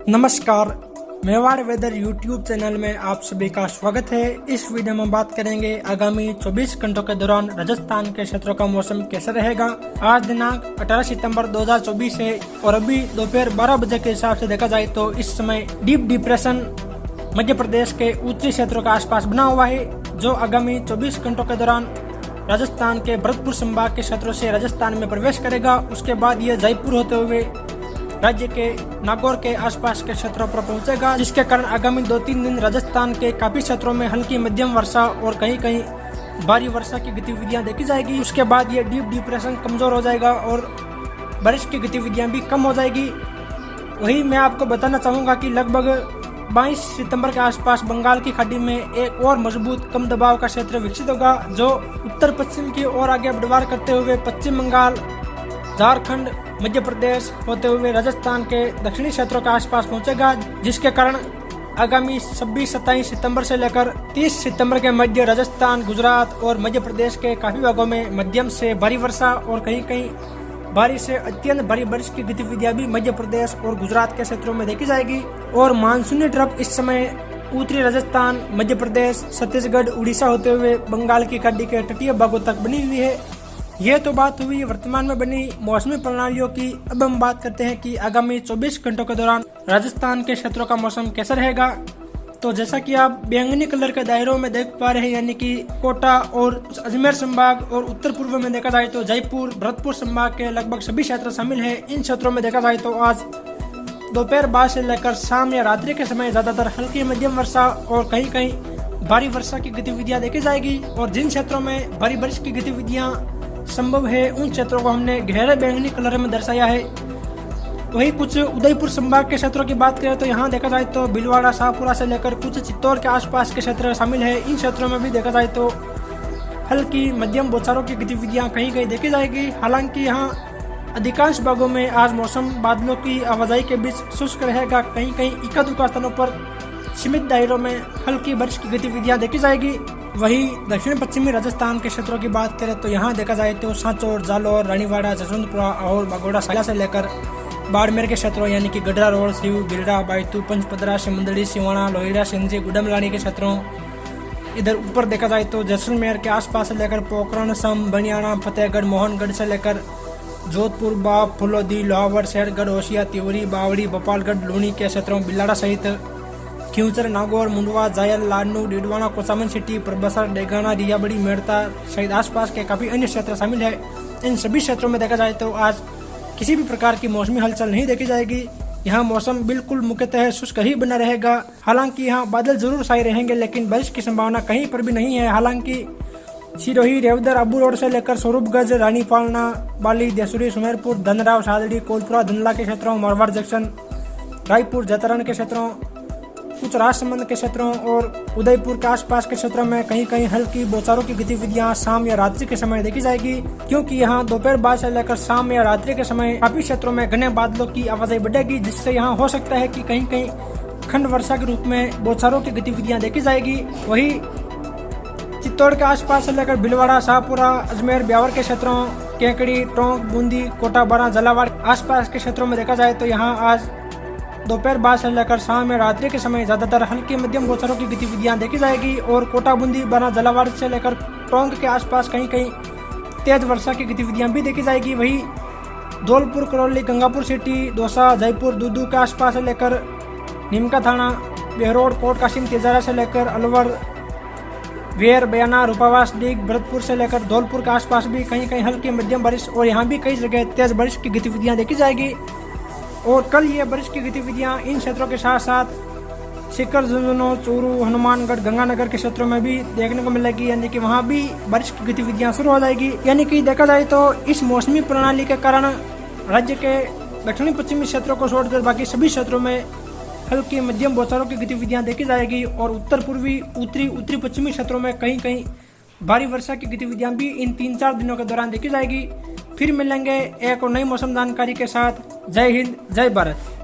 नमस्कार, Mewar weather YouTube channel में आप सभी का स्वागत है। इस वीडियो में बात करेंगे आगामी 24 घंटों के दौरान राजस्थान के क्षेत्रों का मौसम कैसा रहेगा। आज दिनांक 18 सितंबर 2024 है और अभी दोपहर 12 बजे के हिसाब से देखा जाए तो इस समय डीप डिप्रेशन मध्य प्रदेश के उत्तरी क्षेत्रों के आसपास बना हुआ है, जो आगामी 24 घंटों के दौरान राजस्थान के भरतपुर संभाग के क्षेत्रों से राजस्थान में प्रवेश करेगा। उसके बाद ये जयपुर होते हुए राज्य के नागौर के आसपास के क्षेत्रों पर पहुंचेगा, जिसके कारण आगामी 2-3 दिन राजस्थान के काफी क्षेत्रों में हल्की मध्यम वर्षा और कहीं कहीं भारी वर्षा की गतिविधियां देखी जाएगी। उसके बाद ये डीप डिप्रेशन कमजोर हो जाएगा और बारिश की गतिविधियां भी कम हो जाएगी। वही मैं आपको बताना चाहूंगा कि लगभग 22 सितंबर के आसपास बंगाल की खाड़ी में एक और मजबूत कम दबाव का क्षेत्र विकसित होगा, जो उत्तर पश्चिम की ओर आगे बढ़वार करते हुए पश्चिम बंगाल, झारखंड, मध्य प्रदेश होते हुए राजस्थान के दक्षिणी क्षेत्रों के आसपास पहुंचेगा, जिसके कारण आगामी 26-27 सितंबर से लेकर 30 सितंबर के मध्य राजस्थान, गुजरात और मध्य प्रदेश के काफी भागों में मध्यम से भारी वर्षा और कहीं कहीं भारी से अत्यंत भारी बारिश की गतिविधियां भी मध्य प्रदेश और गुजरात के क्षेत्रों में देखी जाएगी। और मानसूनी ट्रफ इस समय उत्तरी राजस्थान, मध्य प्रदेश, छत्तीसगढ़, उड़ीसा होते हुए बंगाल की खाड़ी के तटीय भागों तक बनी हुई है। ये तो बात हुई वर्तमान में बनी मौसमी प्रणालियों की। अब हम बात करते हैं कि आगामी 24 घंटों के दौरान राजस्थान के क्षेत्रों का मौसम कैसा रहेगा। तो जैसा कि आप बैंगनी कलर के दायरों में देख पा रहे हैं, यानी कि कोटा और अजमेर संभाग और उत्तर पूर्व में देखा जाए तो जयपुर, भरतपुर संभाग के लगभग सभी क्षेत्र शामिल है। इन क्षेत्रों में देखा जाए तो आज दोपहर बाद से लेकर शाम या रात्रि के समय ज्यादातर हल्की मध्यम वर्षा और कहीं कहीं भारी वर्षा की गतिविधियां देखी जाएगी। और जिन क्षेत्रों में भारी बारिश की गतिविधियां संभव है उन क्षेत्रों को हमने गहरे बैंगनी कलर में दर्शाया है। वही कुछ उदयपुर संभाग के क्षेत्रों की बात करें तो यहाँ देखा जाए तो भीलवाड़ा, शाहपुरा से लेकर कुछ चित्तौड़ के आसपास के क्षेत्र शामिल है। इन क्षेत्रों में भी देखा जाए तो हल्की मध्यम बौछारों की गतिविधियां कहीं कहीं देखी जाएगी। हालांकि यहाँ अधिकांश भागों में आज मौसम बादलों की आवाजाही के बीच शुष्क रहेगा। कहीं कहीं इक्का-दुक्का स्थानों पर सीमित दायरों में हल्की बारिश की गतिविधियां देखी जाएगी। वही दक्षिण पश्चिमी राजस्थान के क्षेत्रों की बात करें तो यहाँ देखा जाए तो सांचौर, जालौर, रानीवाड़ा, जसवंतपुरा और बागोड़ा साला से लेकर बाड़मेर के क्षेत्रों यानी कि गडरा रोड, सीव, गिरडा, बायतू, पंचपदरा, सिमंदड़ी, सिवाना, लोहिड़ा, सिंधी, गुडमलानी के क्षेत्रों। इधर ऊपर देखा जाए तो जैसलमेर के आसपास से लेकर पोखरण, सम, बनियाना, फतेहगढ़, मोहनगढ़ से लेकर जोधपुर, बाप, फुलौदी, लोहावड़, शेरगढ़, होशिया, तिवरी, बावड़ी, भोपालगढ़, लूणी के क्षेत्रों, बिलाड़ा सहित खिंचर, नागौर, मुंडवा, जायल, लाडनू, डीडवाना, कोसामन सिटी, प्रबसर, डेगाना, रियाबड़ी, मेड़ता सहित आसपास के काफी अन्य क्षेत्र शामिल है। इन सभी क्षेत्रों में देखा जाए तो आज किसी भी प्रकार की मौसमी हलचल नहीं देखी जाएगी। यहाँ मौसम बिल्कुल मुख्यतः शुष्क ही बना रहेगा। हालांकि यहाँ बादल जरूर छाए रहेंगे, लेकिन बारिश की संभावना कहीं पर भी नहीं है। हालांकि सिरोही, रेवदर, अबू रोड से लेकर स्वरूपगंज, रानीपालना, बाली, देसुरी, सुमेरपुर, धनराव, सादड़ी, कोलपुरा, धुंधला के क्षेत्रों, मारवाड़ जंक्शन, रायपुर, जतरण के क्षेत्रों, कुछ राजसमंद के क्षेत्रों और उदयपुर के आसपास के क्षेत्रों में कहीं कहीं हल्की बौछारों की गतिविधियां शाम या रात्रि के समय देखी जाएगी, क्योंकि यहाँ दोपहर बाद से लेकर शाम या रात्रि के समय काफी क्षेत्रों में घने बादलों की आवाजाही बढ़ेगी, जिससे यहाँ हो सकता है कि कहीं कहीं खंड वर्षा के रूप में बौछारों की गतिविधियां देखी जाएगी। वही चित्तौड़ के आसपास से लेकर भीलवाड़ा, शाहपुरा, अजमेर, ब्यावर के क्षेत्रों, केकड़ी, टोंक, बूंदी, कोटा, बारा, झालावाड़ आसपास के क्षेत्रों में देखा जाए तो यहाँ आज दोपहर बाद से लेकर शाम या रात्रि के समय ज्यादातर हल्की मध्यम बौछारों की गतिविधियां देखी जाएगी। और कोटा, बूंदी, बारा, झालावाड़ से लेकर टोंक के आसपास कहीं कहीं तेज वर्षा की गतिविधियां भी देखी जाएगी। वही धौलपुर, करौली, गंगापुर सिटी, दौसा, जयपुर, दूदू के आसपास से लेकर नीमका थाना, बेहरोड, कोट कासिम, तेजारा से लेकर अलवर, वेर, बयाना, रूपावास, डीग, भरतपुर से लेकर धौलपुर के आसपास भी कहीं कहीं हल्की मध्यम बारिश और यहाँ भी कई जगह तेज बारिश की गतिविधियां देखी जाएगी। और कल ये बारिश की गतिविधियां इन क्षेत्रों के साथ साथ सीकर, झुंझुनू, चूरू, हनुमानगढ़, गंगानगर के क्षेत्रों में भी देखने को मिलेगी, यानी कि वहां भी बारिश की गतिविधियां शुरू हो जाएगी। यानी कि देखा जाए तो इस मौसमी प्रणाली के कारण राज्य के दक्षिणी पश्चिमी क्षेत्रों को छोड़कर बाकी सभी क्षेत्रों में हल्की मध्यम बौछारों की गतिविधियां देखी जाएगी। और उत्तर पूर्वी, उत्तरी पश्चिमी क्षेत्रों में कहीं कहीं भारी वर्षा की गतिविधियां भी इन 3-4 दिनों के दौरान देखी जाएगी। फिर मिलेंगे एक और नई मौसम जानकारी के साथ। जय हिंद, जय भारत।